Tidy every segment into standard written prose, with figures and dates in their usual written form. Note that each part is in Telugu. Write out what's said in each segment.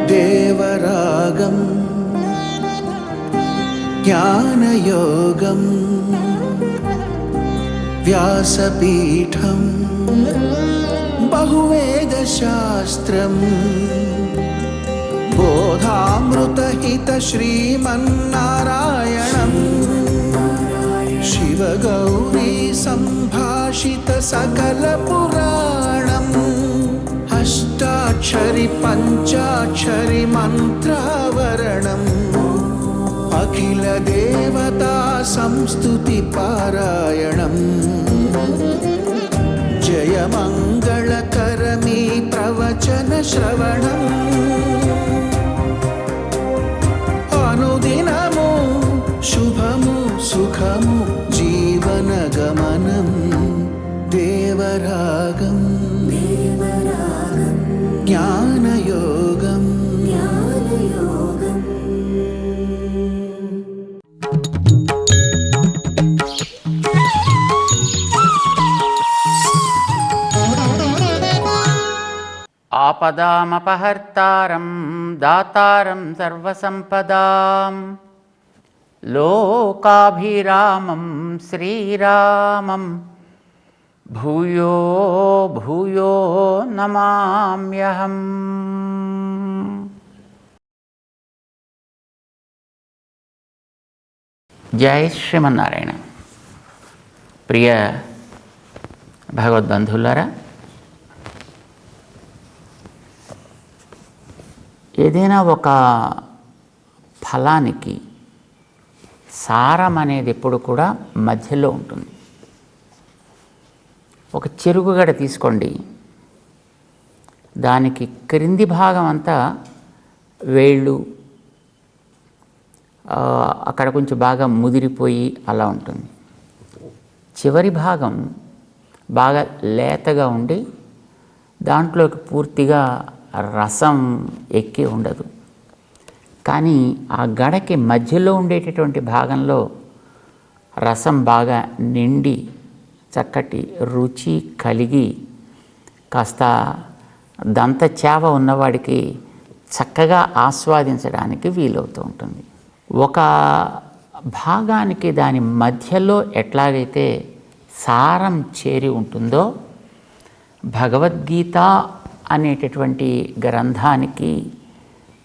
దేవరాగం జ్ఞానయోగం వ్యాసపీఠం బహువేదశాస్త్రం బోధామృతహిత శ్రీమన్నారాయణం శివగౌరీ సంభాషిత సకల పురాణం అష్టాక్షరి పంచాక్షరి మంత్రావరణం అఖిల దేవతా సంస్తుతి పారాయణం జయమంగళకరమీ ప్రవచన శ్రవణం అనుదినము శుభము సుఖము జీవన గమనం దేవరాగం జ్ఞానయోగం ఆపదామపహర్తారం దాతారం సర్వసంపదాం లోకాభిరామం శ్రీరామం భూయో భూయో నమామ్యహం. జై శ్రీమన్నారాయణ. ప్రియ భగవద్బంధువులారా, ఏదైనా ఒక ఫలానికి సారం అనేది ఎప్పుడు కూడా మధ్యలో ఉంటుంది. ఒక చెరుగుగడ తీసుకోండి, దానికి క్రింది భాగం అంతా వేళ్ళు, అక్కడ కొంచెం బాగా ముదిరిపోయి అలా ఉంటుంది. చివరి భాగం బాగా లేతగా ఉండి దాంట్లోకి పూర్తిగా రసం ఎక్కి ఉండదు. కానీ ఆ గడకి మధ్యలో ఉండేటటువంటి భాగంలో రసం బాగా నిండి చక్కటి రుచి కలిగి కాస్త దంతచేవ ఉన్నవాడికి చక్కగా ఆస్వాదించడానికి వీలవుతూ ఉంటుంది. ఒక భాగానికి దాని మధ్యలో ఎట్లాగైతే సారం చేరి ఉంటుందో, భగవద్గీత అనేటటువంటి గ్రంథానికి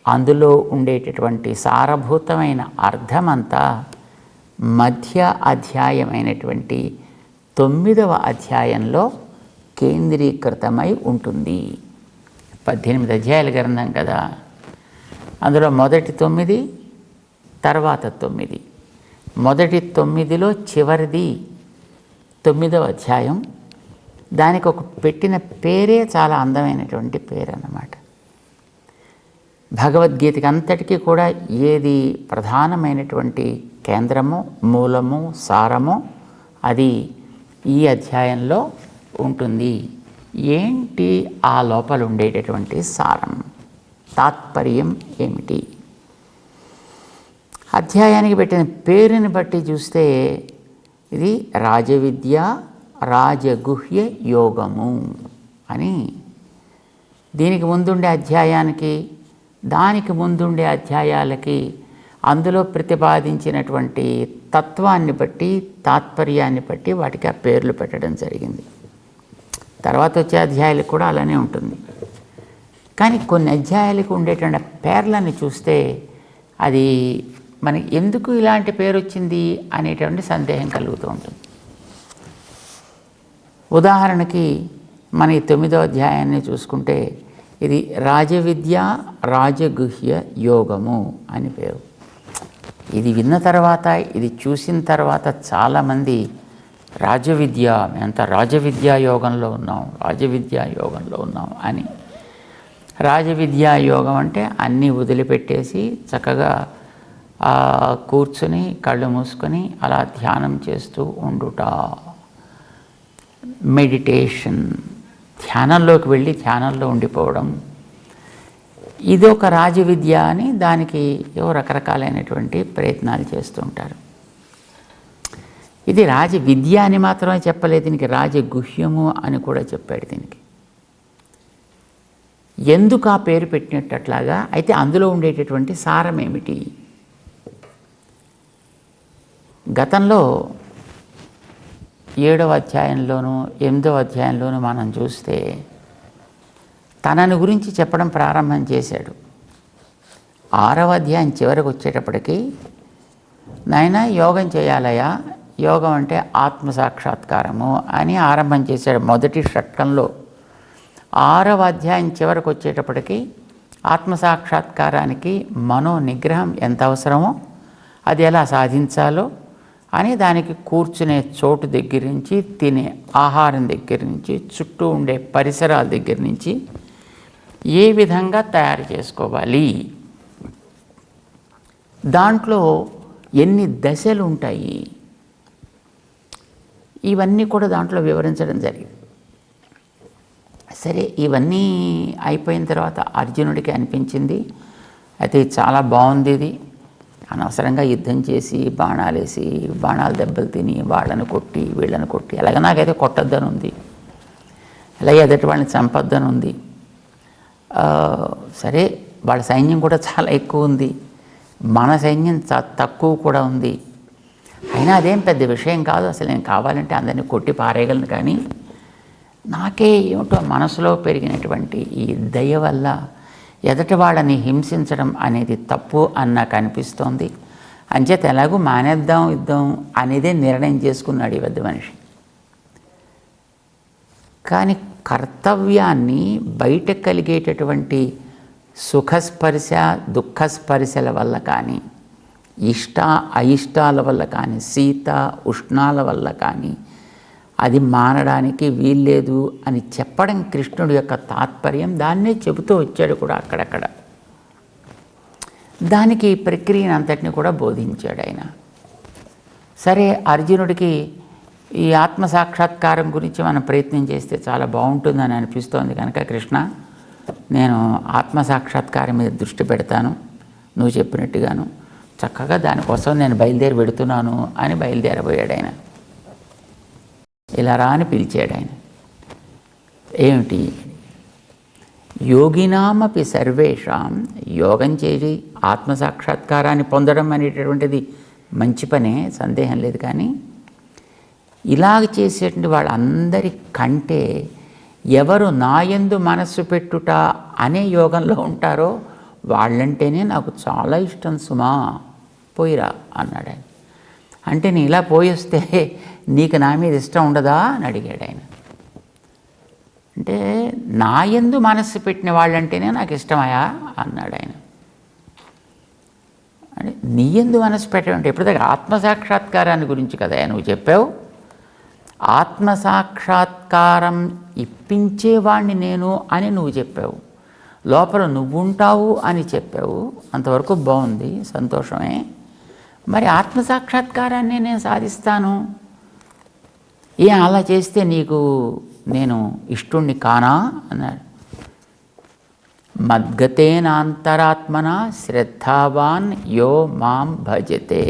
అందులో ఉండేటటువంటి సారభూతమైన అర్థమంతా మధ్య అధ్యాయమైనటువంటి 9వ అధ్యాయంలో కేంద్రీకృతమై ఉంటుంది. 18 అధ్యాయాల గ్రంథం కదా, అందులో మొదటి 9, తర్వాత 9. మొదటి 9లో చివరిది 9వ అధ్యాయం. దానికి ఒక పెట్టిన పేరే చాలా అందమైనటువంటి పేరు అన్నమాట. భగవద్గీతకి అంతటికీ కూడా ఏది ప్రధానమైనటువంటి కేంద్రము, మూలము, సారము అది ఈ అధ్యాయంలో ఉంటుంది. ఏంటి ఆ లోపల ఉండేటటువంటి సారం, తాత్పర్యం ఏమిటి? అధ్యాయానికి పెట్టిన పేరుని బట్టి చూస్తే ఇది రాజవిద్య రాజగుహ్య యోగము అని. దీనికి ముందుండే అధ్యాయానికి దానికి ముందుండే అధ్యాయాలకి అందులో ప్రతిపాదించినటువంటి తత్వాన్ని బట్టి తాత్పర్యాన్ని బట్టి వాటికి ఆ పేర్లు పెట్టడం జరిగింది. తర్వాత వచ్చే అధ్యాయాలకు కూడా అలానే ఉంటుంది. కానీ కొన్ని అధ్యాయాలకు ఉండేటువంటి పేర్లను చూస్తే అది మనకి ఎందుకు ఇలాంటి పేరు వచ్చింది అనేటువంటి సందేహం కలుగుతూ ఉంటుంది. ఉదాహరణకి మన ఈ 9వ అధ్యాయాన్ని చూసుకుంటే ఇది రాజవిద్య రాజగుహ్య యోగము అని పేరు. ఇది విన్న తర్వాత, ఇది చూసిన తర్వాత చాలామంది రాజవిద్య, మేమంతా రాజవిద్యా యోగంలో ఉన్నాం, రాజవిద్యా యోగంలో ఉన్నాం అని. రాజవిద్యా యోగం అంటే అన్నీ వదిలిపెట్టేసి చక్కగా కూర్చుని కళ్ళు మూసుకొని అలా ధ్యానం చేస్తూ ఉండుట, మెడిటేషన్, ధ్యానంలోకి వెళ్ళి ధ్యానంలో ఉండిపోవడం, ఇది ఒక రాజవిద్య అని దానికి ఏవో రకరకాలైనటువంటి ప్రయత్నాలు చేస్తూ ఉంటారు. ఇది రాజ విద్య అని మాత్రమే చెప్పలేదు, దీనికి రాజగుహ్యము అని కూడా చెప్పాడు దీనికి. ఎందుకు ఆ పేరు పెట్టినట్టు అట్లాగా? అయితే అందులో ఉండేటటువంటి సారం ఏమిటి? గతంలో 7వ అధ్యాయంలోనూ 8వ అధ్యాయంలోనూ మనం చూస్తే తనని గురించి చెప్పడం ప్రారంభం చేశాడు. 6వ అధ్యాయం చివరికి వచ్చేటప్పటికి, నాయనా యోగం చేయాలయా, యోగం అంటే ఆత్మసాక్షాత్కారము అని ఆరంభం చేశాడు మొదటి షట్కంలో. 6వ అధ్యాయం చివరికి వచ్చేటప్పటికి ఆత్మసాక్షాత్కారానికి మనో నిగ్రహం ఎంత అవసరమో, అది ఎలా సాధించాలో అని దానికి కూర్చునే చోటు దగ్గర నుంచి, తినే ఆహారం దగ్గర నుంచి, చుట్టూ ఉండే పరిసరాల దగ్గర నుంచి ఏ విధంగా తయారు చేసుకోవాలి, దాంట్లో ఎన్ని దశలు ఉంటాయి, ఇవన్నీ కూడా దాంట్లో వివరించడం జరిగింది. సరే, ఇవన్నీ అయిపోయిన తర్వాత అర్జునుడికి అనిపించింది, అయితే చాలా బాగుంది ఇది, అనవసరంగా యుద్ధం చేసి బాణాలేసి బాణాలు దెబ్బలు తిని వాళ్ళని కొట్టి వీళ్ళని కొట్టి, అలాగే నాకైతే కొట్టొద్దని ఉంది, అలాగే ఎదుటి వాళ్ళని చంపొద్దని ఉంది. సరే, వాళ్ళ సైన్యం కూడా చాలా ఎక్కువ ఉంది, మన సైన్యం తక్కువ కూడా ఉంది, అయినా అదేం పెద్ద విషయం కాదు, అసలు నేను కావాలంటే అందరినీ కొట్టి పారేయగలను, కానీ నాకే ఏమిటో మనసులో పెరిగినటువంటి ఈ దయ వల్ల ఎదటి వాళ్ళని హింసించడం అనేది తప్పు అని నాకు అనిపిస్తోంది. అంచేత ఎలాగూ మానేద్దాం యుద్ధం అనేదే నిర్ణయం చేసుకున్నాడు ఈ పెద్ద మనిషి. కానీ కర్తవ్యాన్ని బయట కలిగేటటువంటి సుఖస్పర్శ దుఃఖస్పర్శల వల్ల కానీ, ఇష్ట అయిష్టాల వల్ల కానీ, శీత ఉష్ణాల వల్ల కానీ అది మానడానికి వీల్లేదు అని చెప్పడం కృష్ణుడి యొక్క తాత్పర్యం. దాన్నే చెబుతూ వచ్చాడు కూడా అక్కడక్కడ. దానికి ప్రక్రియను అంతటిని కూడా బోధించాడు ఆయన. సరే, అర్జునుడికి ఈ ఆత్మసాక్షాత్కారం గురించి మనం ప్రయత్నం చేస్తే చాలా బాగుంటుందని అనిపిస్తోంది కనుక, కృష్ణ నేను ఆత్మసాక్షాత్కారం మీద దృష్టి పెడతాను, నువ్వు చెప్పినట్టుగాను, చక్కగా దానికోసం నేను బయలుదేరి పెడుతున్నాను అని బయలుదేరబోయాడు ఆయన. ఇలా రా అని పిలిచాడు ఆయన. ఏమిటి? యోగినామపి సర్వేషాం, యోగం చేసి ఆత్మసాక్షాత్కారాన్ని పొందడం అనేటటువంటిది మంచి పనే, సందేహం లేదు, కానీ ఇలాగ చేసేటువంటి వాళ్ళందరి కంటే ఎవరు నాయందు మనస్సు పెట్టుట అనే యోగంలో ఉంటారో వాళ్ళంటేనే నాకు చాలా ఇష్టం సుమా, పోయిరా అన్నాడు ఆయన. అంటే నేను ఇలా పోయిస్తే నీకు నా మీద ఇష్టం ఉండదా అని అడిగాడు ఆయన. అంటే నాయందు మనస్సు పెట్టిన వాళ్ళంటేనే నాకు ఇష్టమయా అన్నాడు ఆయన. అంటే నీయందు మనస్సు పెట్టమంటే ఎప్పటిదాకా ఆత్మసాక్షాత్కారాన్ని గురించి కదా నువ్వు చెప్పావు. ఆత్మసాక్షాత్కారం ఇప్పించేవాణ్ణి నేను అని నువ్వు చెప్పావు, లోపల నువ్వుంటావు అని చెప్పావు, అంతవరకు బాగుంది, సంతోషమే. మరి ఆత్మసాక్షాత్కారాన్ని నేను సాధిస్తాను, అలా చేస్తే నీకు నేను ఇష్టుణ్ణి కానా అన్నాడు. మద్గతేనాంతరాత్మన శ్రద్ధావాన్ యో మాం భజతే,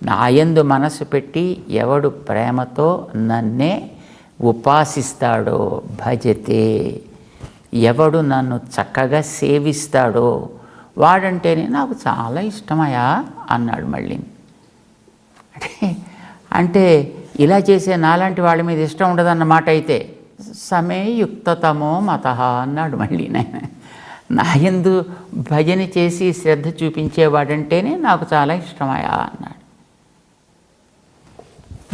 నాయందు మనసు పెట్టి ఎవడు ప్రేమతో నన్నే ఉపాసిస్తాడో, భజతే, ఎవడు నన్ను చక్కగా సేవిస్తాడో వాడంటేనే నాకు చాలా ఇష్టమయా అన్నాడు మళ్ళీ. అంటే ఇలా చేసే నాలాంటి వాళ్ళ మీద ఇష్టం ఉండదన్నమాట. అయితే సమే యుక్తతమో మత అన్నాడు మళ్ళీ. నాయందు భజన చేసి శ్రద్ధ చూపించేవాడంటేనే నాకు చాలా ఇష్టమయా అన్నాడు.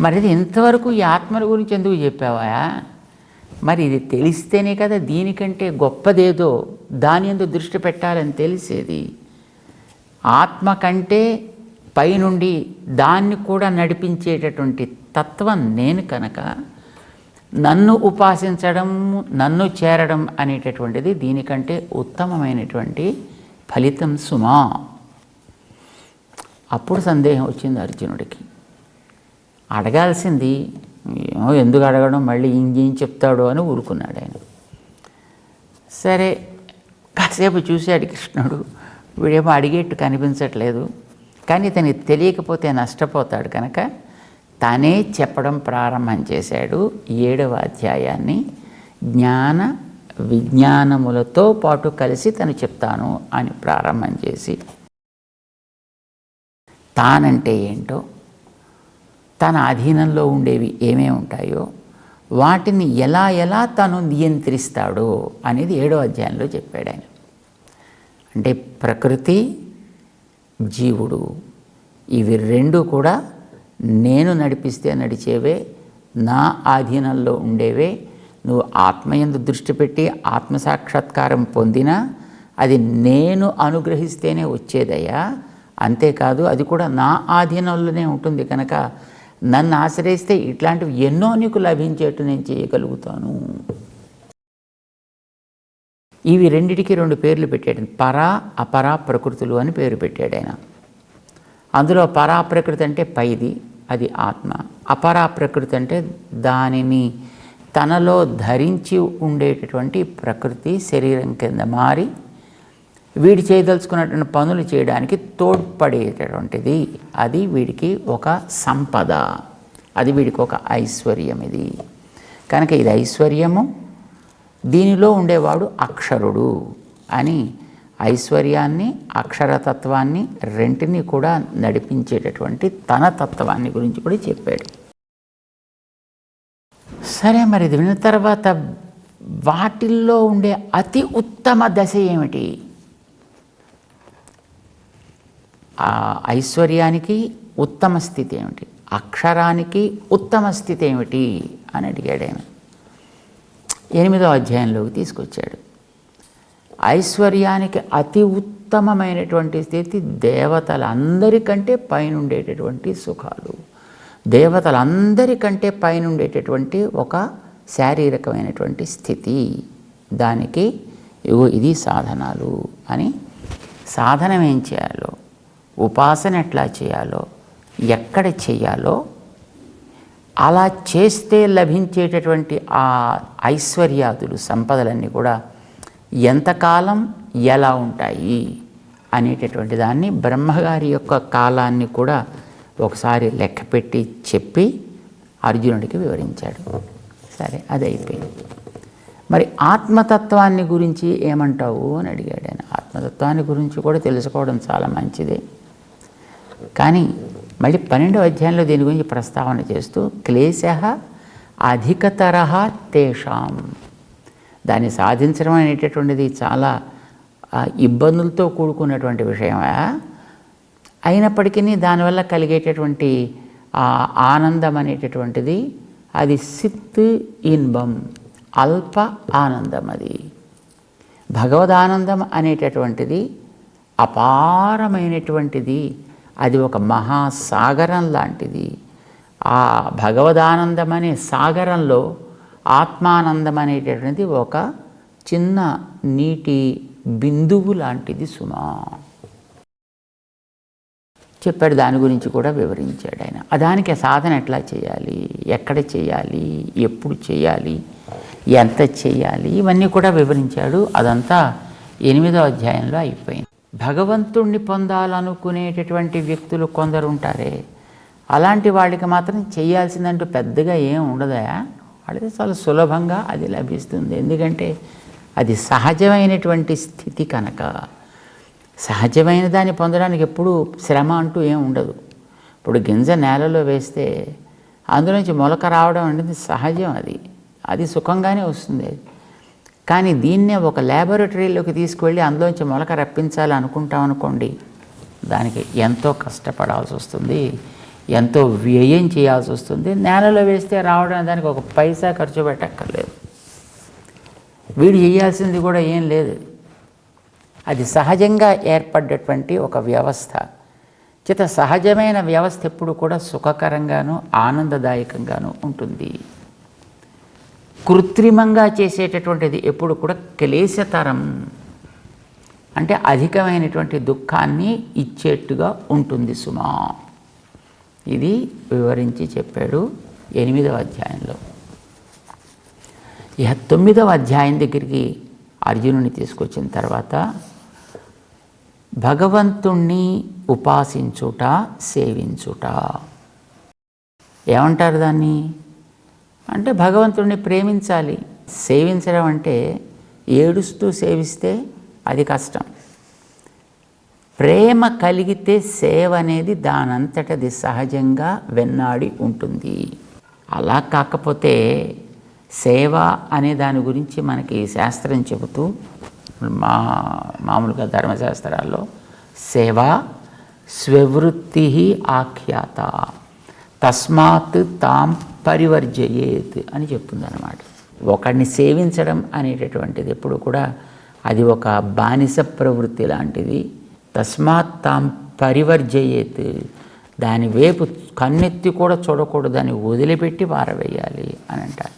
మరి ఇది ఇంతవరకు ఈ ఆత్మల గురించి ఎందుకు చెప్పావా? మరి ఇది తెలిస్తేనే కదా దీనికంటే గొప్పదేదో దాని యందు దృష్టి పెట్టాలని తెలిసేది. ఆత్మ కంటే పైనుండి దాన్ని కూడా నడిపించేటటువంటి తత్వం నేను కనుక నన్ను ఉపాసించడం, నన్ను చేరడం అనేటటువంటిది దీనికంటే ఉత్తమమైనటువంటి ఫలితం సుమా. అప్పుడు సందేహం వచ్చింది అర్జునుడికి. అడగాల్సింది ఏమో, ఎందుకు అడగడం, మళ్ళీ ఇంకేం చెప్తాడో అని ఊరుకున్నాడు ఆయన. సరే, కాసేపు చూశాడు కృష్ణుడు, వీడేమో అడిగేట్టు కనిపించట్లేదు, కానీ ఇతనికి తెలియకపోతే నష్టపోతాడు కనుక తనే చెప్పడం ప్రారంభం చేశాడు. 7వ అధ్యాయాన్ని జ్ఞాన విజ్ఞానములతో పాటు కలిసి తను చెప్తాను అని ప్రారంభం చేసి, తానంటే ఏంటో, తన అధీనంలో ఉండేవి ఏమేమి ఉంటాయో వాటిని ఎలా ఎలా తను నియంత్రిస్తాడో అనేది 7వ అధ్యాయంలో చెప్పాడు ఆయన. అంటే ప్రకృతి, జీవుడు, ఇవి రెండు కూడా నేను నడిపిస్తే నడిచేవే, నా ఆధీనంలో ఉండేవే. నువ్వు ఆత్మయందు దృష్టి పెట్టి ఆత్మసాక్షాత్కారం పొందినా అది నేను అనుగ్రహిస్తేనే వచ్చేదయ్యా. అంతేకాదు అది కూడా నా ఆధీనంలోనే ఉంటుంది కనుక నన్ను ఆశ్రయిస్తే ఇట్లాంటివి ఎన్నో నీకు లభించేట్టు నేను చేయగలుగుతాను. ఇవి రెండిటికి 2 పేర్లు పెట్టాడు. పరా అపరా ప్రకృతులు అని పేరు పెట్టాడు ఆయన. అందులో పరా ప్రకృతి అంటే పైది, అది ఆత్మ. అపరా ప్రకృతి అంటే దానిని తనలో ధరించి ఉండేటటువంటి ప్రకృతి శరీరం కింద మారి వీడి చేయదలుచుకున్నటువంటి పనులు చేయడానికి తోడ్పడేటటువంటిది. అది వీడికి ఒక సంపద, అది వీడికి ఒక ఐశ్వర్యం. ఇది కనుక ఇది ఐశ్వర్యము, దీనిలో ఉండేవాడు అక్షరుడు అని ఐశ్వర్యాన్ని, అక్షరతత్వాన్ని రెంటిని కూడా నడిపించేటటువంటి తన తత్వాన్ని గురించి కూడా చెప్పాడు. సరే, మరి ఇది విన్న తర్వాత వాటిల్లో ఉండే అతి ఉత్తమ దశ ఏమిటి? ఆ ఐశ్వర్యానికి ఉత్తమ స్థితి ఏమిటి, అక్షరానికి ఉత్తమ స్థితి ఏమిటి అని అడిగాడు ఆయన. 8వ అధ్యాయంలోకి తీసుకొచ్చాడు. ఐశ్వర్యానికి అతి ఉత్తమమైనటువంటి స్థితి దేవతలందరికంటే పైన ఉండేటటువంటి సుఖాలు, దేవతలందరికంటే పైన ఉండేటటువంటి ఒక శారీరకమైనటువంటి స్థితి. దానికి ఇది సాధనాలు అని, సాధనం ఏం చేయాలో, ఉపాసన ఎట్లా చేయాలో, ఎక్కడ చేయాలో, అలా చేస్తే లభించేటటువంటి ఆ ఐశ్వర్యాదులు, సంపదలన్నీ కూడా ఎంతకాలం ఎలా ఉంటాయి అనేటటువంటి దాన్ని బ్రహ్మగారి యొక్క కాలాన్ని కూడా ఒకసారి లెక్కపెట్టి చెప్పి అర్జునుడికి వివరించాడు. సరే, అది అయిపోయింది. మరి ఆత్మతత్వాన్ని గురించి ఏమంటావు అని అడిగాడు ఆయన. ఆత్మతత్వాన్ని గురించి కూడా తెలుసుకోవడం చాలా మంచిదే, కానీ మళ్ళీ 12వ అధ్యాయంలో దీని గురించి ప్రస్తావన చేస్తూ క్లేశ అధికతర తేషాం, దాన్ని సాధించడం అనేటటువంటిది చాలా ఇబ్బందులతో కూడుకున్నటువంటి విషయమా, అయినప్పటికీ దానివల్ల కలిగేటటువంటి ఆనందం అనేటటువంటిది అది సిత్ ఇన్బం, అల్ప ఆనందం. అది భగవదానందం అనేటటువంటిది అపారమైనటువంటిది, అది ఒక మహాసాగరం లాంటిది. ఆ భగవదానందం అనే సాగరంలో ఆత్మానందం అనేటటువంటిది ఒక చిన్న నీటి బిందువు లాంటిది సుమా చెప్పాడు. దాని గురించి కూడా వివరించాడు ఆయన. దానికి సాధన ఎట్లా చేయాలి, ఎక్కడ చేయాలి, ఎప్పుడు చేయాలి, ఎంత చేయాలి, ఇవన్నీ కూడా వివరించాడు. అదంతా 8వ అధ్యాయంలో అయిపోయింది. భగవంతుణ్ణి పొందాలనుకునేటటువంటి వ్యక్తులు కొందరు ఉంటారే, అలాంటి వాళ్ళకి మాత్రం చేయాల్సిందంటూ పెద్దగా ఏం ఉండదా, వాళ్ళకి చాలా సులభంగా అది లభిస్తుంది. ఎందుకంటే అది సహజమైనటువంటి స్థితి కనుక. సహజమైన దాన్ని పొందడానికి ఎప్పుడు శ్రమ అంటూ ఏం ఉండదు. ఇప్పుడు గింజ నేలలో వేస్తే అందులోంచి మొలక రావడం అనేది సహజం, అది సుఖంగానే వస్తుంది. కానీ దీన్నే ఒక ల్యాబొరేటరీలోకి తీసుకువెళ్ళి అందులోంచి మొలక రప్పించాలి అనుకుంటాం అనుకోండి, దానికి ఎంతో కష్టపడాల్సి వస్తుంది, ఎంతో వ్యయం చేయాల్సి వస్తుంది. నేలలో వేస్తే రావడం దానికి ఒక పైసా ఖర్చు పెట్టక్కర్లేదు. వీడు చేయాల్సింది కూడా ఏం లేదు. అది సహజంగా ఏర్పడ్డటువంటి ఒక వ్యవస్థ చేత సహజమైన వ్యవస్థ ఎప్పుడు కూడా సుఖకరంగాను ఆనందదాయకంగాను ఉంటుంది. కృత్రిమంగా చేసేటటువంటిది ఎప్పుడు కూడా క్లేశతరం, అంటే అధికమైనటువంటి దుఃఖాన్ని ఇచ్చేట్టుగా ఉంటుంది సుమా. ఇది వివరించి చెప్పాడు 8వ అధ్యాయంలో. ఇక 9వ అధ్యాయం దగ్గరికి అర్జునుని తీసుకొచ్చిన తర్వాత భగవంతుణ్ణి ఉపాసించుట, సేవించుట. ఏమంటారు దాన్ని అంటే భగవంతుడిని ప్రేమించాలి. సేవించడం అంటే ఏడుస్తూ సేవిస్తే అది కష్టం. ప్రేమ కలిగితే సేవ అనేది దానంతటది సహజంగా వెన్నాడి ఉంటుంది. అలా కాకపోతే సేవ అనే దాని గురించి మనకి శాస్త్రం చెబుతూ మామూలుగా ధర్మశాస్త్రాల్లో సేవ స్వవృత్తి ఆఖ్యాత తస్మాత్ తాం పరివర్జయేత్ అని చెప్తుంది అన్నమాట. ఒకడిని సేవించడం అనేటటువంటిది ఎప్పుడు కూడా అది ఒక బానిస ప్రవృత్తి లాంటిది. తస్మాత్ తాం పరివర్జయేత్, దాని వైపు కన్నెత్తి కూడా చూడకూడదు, దాన్ని వదిలిపెట్టి పారవేయాలి అని అంటారు.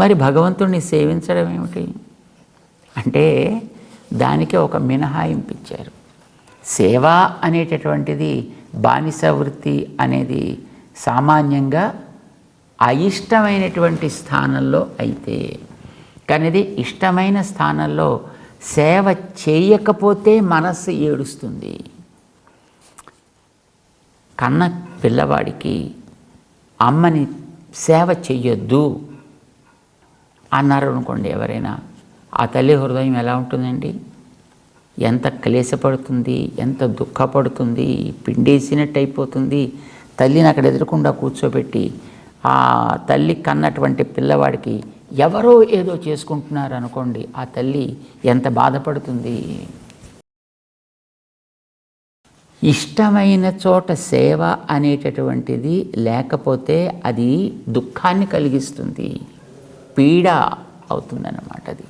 మరి భగవంతుడిని సేవించడం ఏమిటి అంటే దానికి ఒక మినహాయింపు ఇచ్చారు. సేవ అనేటటువంటిది బానిస వృత్తి అనేది సామాన్యంగా అయిష్టమైనటువంటి స్థానంలో అయితే, కానీ ఇది ఇష్టమైన స్థానంలో సేవ చేయకపోతే మనస్సు ఏడుస్తుంది. కన్న పిల్లవాడికి అమ్మని సేవ చెయ్యొద్దు అన్నారు అనుకోండి ఎవరైనా, ఆ తల్లి హృదయం ఎలా ఉంటుందండి? ఎంత క్లేశపడుతుంది, ఎంత దుఃఖపడుతుంది, పిండేసినట్టు అయిపోతుంది. తల్లిని అక్కడ ఎదురకుండా కూర్చోబెట్టి ఆ తల్లి కన్నటువంటి పిల్లవాడికి ఎవరో ఏదో చేసుకుంటున్నారు అనుకోండి, ఆ తల్లి ఎంత బాధపడుతుంది. ఇష్టమైన చోట సేవ అనేటటువంటిది లేకపోతే అది దుఃఖాన్ని కలిగిస్తుంది, పీడ అవుతుందన్నమాట. అది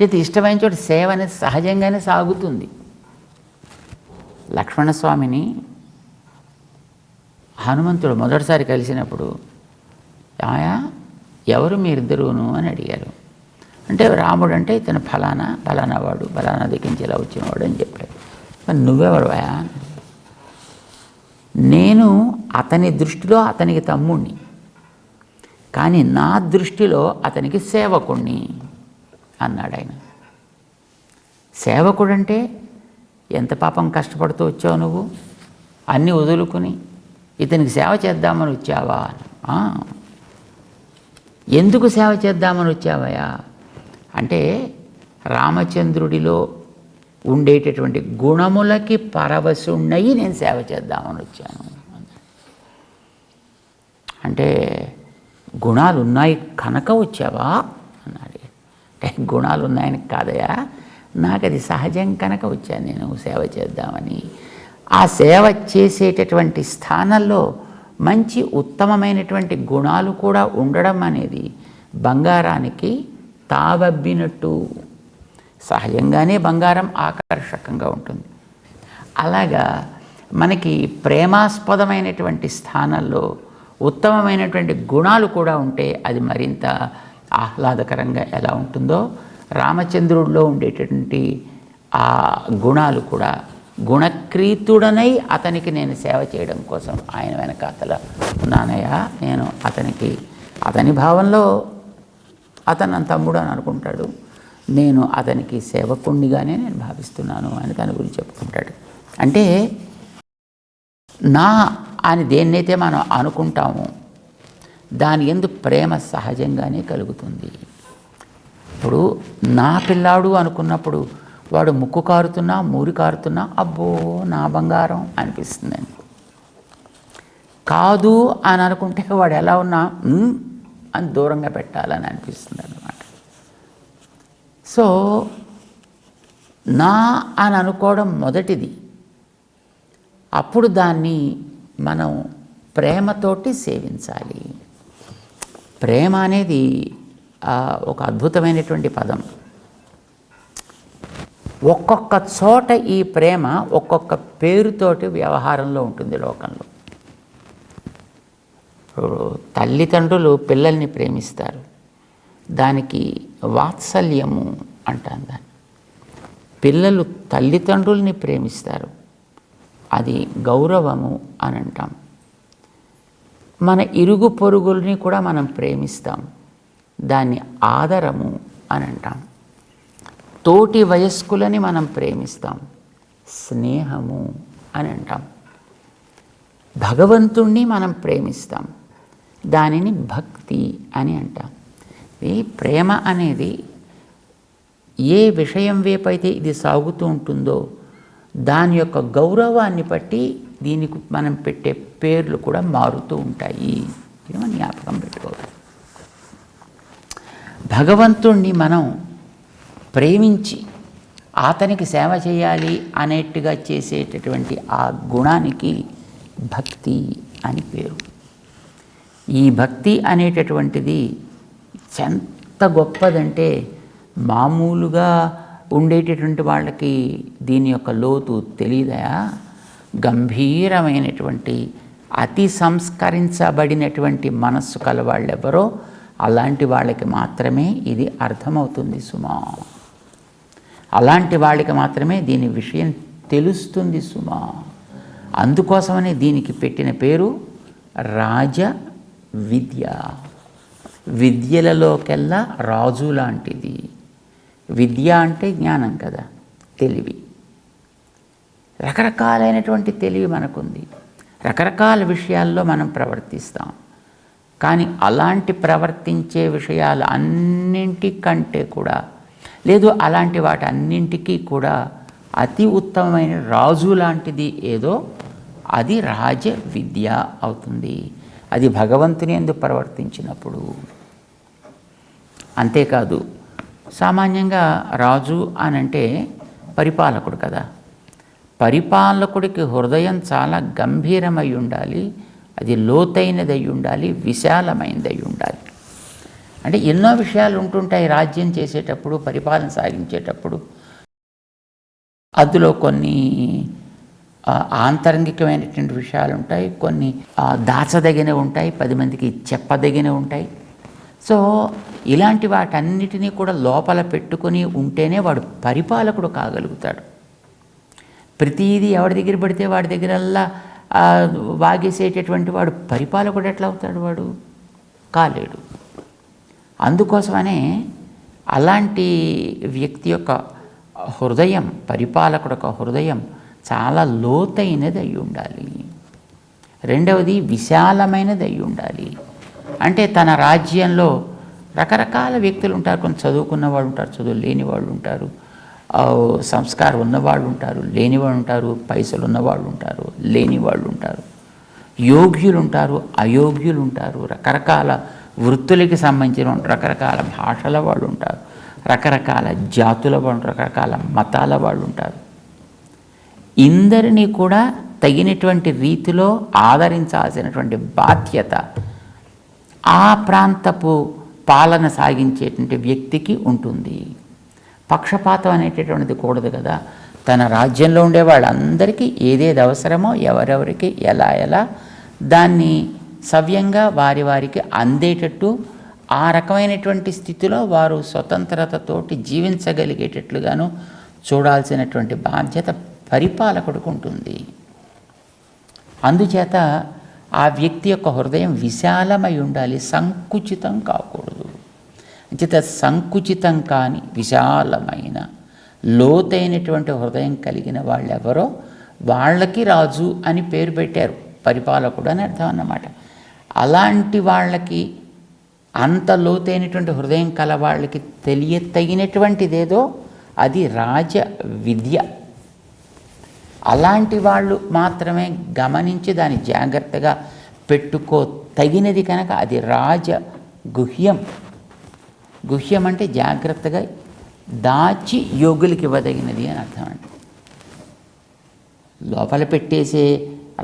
అయితే ఇష్టమైన చోట సేవ అనేది సహజంగానే సాగుతుంది. లక్ష్మణస్వామిని హనుమంతుడు మొదటిసారి కలిసినప్పుడు ఆయా ఎవరు మీరిద్దరూను అని అడిగారు. అంటే రాముడు అంటే ఇతను ఫలానా వాడు, ఫలానా దగ్గర నుంచి ఇలా వచ్చినవాడు అని చెప్పాడు. మరి నువ్వెవరువా? నేను అతని దృష్టిలో అతనికి తమ్ముణ్ణి, కానీ నా దృష్టిలో అతనికి సేవకుణ్ణి అన్నాడు ఆయన. సేవకుడంటే ఎంత పాపం కష్టపడుతూ వచ్చావు నువ్వు, అన్నీ వదులుకుని ఇతనికి సేవ చేద్దామని వచ్చావా? ఎందుకు సేవ చేద్దామని వచ్చావయా అంటే రామచంద్రుడిలో ఉండేటటువంటి గుణములకి పరవశున్నయి నేను సేవ చేద్దామని వచ్చాను. అంటే గుణాలు ఉన్నాయి కనుక వచ్చావా అన్నాడు. అంటే గుణాలు ఉన్నాయని కాదయా, నాకు అది సహజం కనుక వచ్చాను నేను సేవ చేద్దామని. ఆ సేవ చేసేటటువంటి స్థానంలో మంచి ఉత్తమమైనటువంటి గుణాలు కూడా ఉండడం అనేది బంగారానికి తావబ్బినట్టు. సహజంగానే బంగారం ఆకర్షకంగా ఉంటుంది. అలాగా మనకి ప్రేమాస్పదమైనటువంటి స్థానంలో ఉత్తమమైనటువంటి గుణాలు కూడా ఉంటే అది మరింత ఆహ్లాదకరంగా ఎలా ఉంటుందో, రామచంద్రుడిలో ఉండేటటువంటి ఆ గుణాలు కూడా గుణక్రీతుడనై అతనికి నేను సేవ చేయడం కోసం ఆయన వెనకాతల ఉన్నానయ్యా. నేను అతని భావంలో అతను తమ్ముడు అని అనుకుంటాడు, నేను అతనికి సేవకుణ్ణిగానే నేను భావిస్తున్నాను అని తన గురించి చెప్పుకుంటాడు. అంటే నా అని దేన్నైతే మనం అనుకుంటామో దాని యందు ప్రేమ సహజంగానే కలుగుతుంది. ఇప్పుడు నా పిల్లాడు అనుకున్నప్పుడు వాడు ముక్కు కారుతున్నా మూరి కారుతున్నా అబ్బో నా బంగారం అనిపిస్తుందండి. కాదు అని అనుకుంటే వాడు ఎలా ఉన్నా అని దూరంగా పెట్టాలని అనిపిస్తుంది అన్నమాట. సో నా అని అనుకోవడం మొదటిది. అప్పుడు దాన్ని మనం ప్రేమతోటి సేవించాలి. ప్రేమ అనేది ఒక అద్భుతమైనటువంటి పదం. ఒక్కొక్క చోట ఈ ప్రేమ ఒక్కొక్క పేరుతోటి వ్యవహారంలో ఉంటుంది లోకంలో. తల్లిదండ్రులు పిల్లల్ని ప్రేమిస్తారు, దానికి వాత్సల్యము అంటాం దాన్ని. పిల్లలు తల్లిదండ్రుల్ని ప్రేమిస్తారు, అది గౌరవము అని అంటాం. మన ఇరుగు పొరుగుల్ని కూడా మనం ప్రేమిస్తాం, దాన్ని ఆదరము అని అంటాం. తోటి వయస్కులని మనం ప్రేమిస్తాం, స్నేహము అని అంటాం. భగవంతుణ్ణి మనం ప్రేమిస్తాం, దానిని భక్తి అని అంటాం. ఈ ప్రేమ అనేది ఏ విషయం వైపైతే ఇది సాగుతూ ఉంటుందో దాని యొక్క గౌరవాన్ని బట్టి దీనికి మనం పెట్టే పేర్లు కూడా మారుతూ ఉంటాయి. ఇది మనం జ్ఞాపకం పెట్టుకోవాలి. భగవంతుణ్ణి మనం ప్రేమించి అతనికి సేవ చేయాలి అనేట్టుగా చేసేటటువంటి ఆ గుణానికి భక్తి అని పేరు. ఈ భక్తి అనేటటువంటిది ఎంత గొప్పదంటే మామూలుగా ఉండేటటువంటి వాళ్ళకి దీని యొక్క లోతు తెలియదా? గంభీరమైనటువంటి అతి సంస్కరించబడినటువంటి మనస్సు కలవాళ్ళెవరో అలాంటి వాళ్ళకి మాత్రమే ఇది అర్థమవుతుంది సుమా. అలాంటి వాళ్ళకి మాత్రమే దీని విషయం తెలుస్తుంది సుమా. అందుకోసమనే దీనికి పెట్టిన పేరు రాజ విద్య. విద్యలలోకెల్లా రాజు లాంటిది. విద్య అంటే జ్ఞానం కదా, తెలివి. రకరకాలైనటువంటి తెలివి మనకుంది, రకరకాల విషయాల్లో మనం ప్రవర్తిస్తాం. కానీ అలాంటి ప్రవర్తించే విషయాలు అన్నింటికంటే కూడా, లేదు అలాంటి వాటి అన్నింటికీ కూడా అతి ఉత్తమమైన రాజు లాంటిది ఏదో అది రాజ విద్య అవుతుంది. అది భగవంతుని యందు ప్రవర్తించినప్పుడు. అంతేకాదు, సామాన్యంగా రాజు అనంటే పరిపాలకుడు కదా. పరిపాలకుడికి హృదయం చాలా గంభీరమై ఉండాలి, అది లోతైనదై ఉండాలి, విశాలమైనదై ఉండాలి. అంటే ఎన్నో విషయాలు ఉంటుంటాయి రాజ్యం చేసేటప్పుడు, పరిపాలన సాగించేటప్పుడు. అందులో కొన్ని ఆంతరంగికమైనటువంటి విషయాలు ఉంటాయి, కొన్ని దాచదగినవి ఉంటాయి, 10 మందికి చెప్పదగినవి ఉంటాయి. సో ఇలాంటి వాటన్నిటినీ కూడా లోపల పెట్టుకొని ఉంటేనే వాడు పరిపాలకుడు కాగలుగుతాడు. ప్రతిదీ ఎవరి దగ్గర పడితే వాడి దగ్గరల్లా వాగేసేటటువంటి వాడు పరిపాలకుడు ఎట్లా అవుతాడు? వాడు కాలేడు. అందుకోసమనే అలాంటి వ్యక్తి యొక్క హృదయం, పరిపాలకుడు యొక్క హృదయం చాలా లోతైనది అయి ఉండాలి. రెండవది విశాలమైనది అయి ఉండాలి. అంటే తన రాజ్యంలో రకరకాల వ్యక్తులు ఉంటారు. కొంచెం చదువుకున్న వాళ్ళు ఉంటారు, చదువు లేని వాళ్ళు ఉంటారు, సంస్కారం ఉన్నవాళ్ళు ఉంటారు, లేని వాళ్ళు ఉంటారు, పైసలు ఉన్నవాళ్ళు ఉంటారు, లేని వాళ్ళు ఉంటారు, యోగ్యులు ఉంటారు, అయోగ్యులు ఉంటారు, రకరకాల వృత్తులకి సంబంధించిన రకరకాల భాషల వాళ్ళు ఉంటారు, రకరకాల జాతుల వాళ్ళు, రకరకాల మతాల వాళ్ళు ఉంటారు. ఇందరినీ కూడా తగినటువంటి రీతిలో ఆదరించాల్సినటువంటి బాధ్యత ఆ ప్రాంతపు పాలన సాగించేటువంటి వ్యక్తికి ఉంటుంది. పక్షపాతం అనేటటువంటిది కూడదు కదా. తన రాజ్యంలో ఉండే వాళ్ళందరికీ ఏదేది అవసరమో, ఎవరెవరికి ఎలా దాన్ని సవ్యంగా వారికి అందేటట్టు, ఆ రకమైనటువంటి స్థితిలో వారు స్వతంత్రతతోటి జీవించగలిగేటట్లుగాను చూడాల్సినటువంటి బాధ్యత పరిపాలకుడికి ఉంటుంది. అందుచేత ఆ వ్యక్తి యొక్క హృదయం విశాలమై ఉండాలి, సంకుచితం కాకూడదు. అంచేత సంకుచితం కాని విశాలమైన లోతైనటువంటి హృదయం కలిగిన వాళ్ళెవరో వాళ్ళకి రాజు అని పేరు పెట్టారు, పరిపాలకుడు అని అర్థం అన్నమాట. అలాంటి వాళ్ళకి, అంత లోతైనటువంటి హృదయం కల వాళ్ళకి తెలియతగినటువంటిదేదో అది రాజ విద్య. అలాంటి వాళ్ళు మాత్రమే గమనించి దాన్ని జాగ్రత్తగా పెట్టుకో తగినది కనుక అది రాజ గుహ్యం. గుహ్యం అంటే జాగ్రత్తగా దాచి యోగులకి ఇవ్వదగినది అని అర్థం. అంటే లోపల పెట్టేసే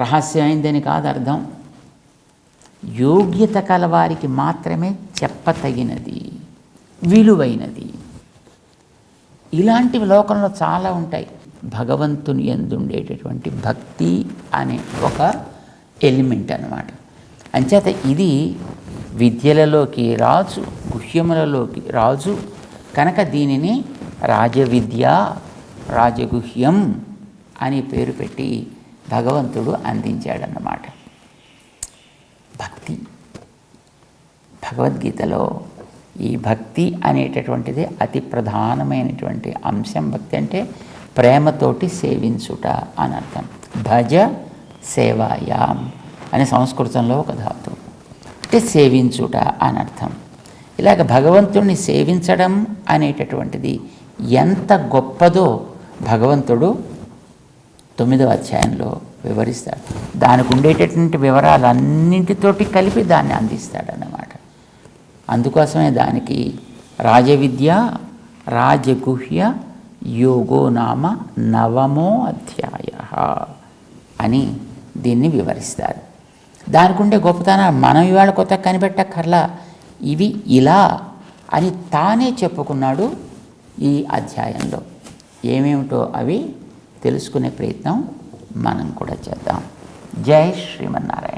రహస్యమైందని కాదు అర్థం. యోగ్యత కలవారికి మాత్రమే చెప్పతగినది, విలువైనది. ఇలాంటివి లోకంలో చాలా ఉంటాయి. భగవంతుని యందు ఉండేటటువంటి భక్తి అనే ఒక ఎలిమెంట్ అన్నమాట. అంచేత ఇది విద్యలలోకి రాజు, గుహ్యములలోకి రాజు కనుక దీనిని రాజవిద్య, రాజగుహ్యం అని పేరు పెట్టి భగవంతుడు అందించాడన్నమాట. భక్తి భగవద్గీతలో ఈ భక్తి అనేటటువంటిది అతి ప్రధానమైనటువంటి అంశం. భక్తి అంటే ప్రేమతోటి సేవించుట అని అర్థం. భజ సేవాయాం, అని సంస్కృతంలో ఒక ధాతువు. అంటే సేవించుట అని అర్థం. ఇలాగ భగవంతుణ్ణి సేవించడం అనేటటువంటిది ఎంత గొప్పదో భగవంతుడు 9వ అధ్యాయంలో వివరిస్తాడు. దానికి ఉండేటటువంటి వివరాలన్నింటితోటి కలిపి దాన్ని అందిస్తాడన్నమాట. అందుకోసమే దానికి రాజవిద్య రాజగుహ్య యోగో నామ 9వ అధ్యాయ అని దీన్ని వివరిస్తారు. దానికి ఉండే గొప్పతనం మనం ఇవాళ కొత్త కనిపెట్టక్కర్లా, ఇవి ఇలా అని తానే చెప్పుకున్నాడు ఈ అధ్యాయంలో. ఏమేమిటో అవి తెలుసుకునే ప్రయత్నం మనం కూడా చేద్దాం. జై శ్రీమన్నారాయణ.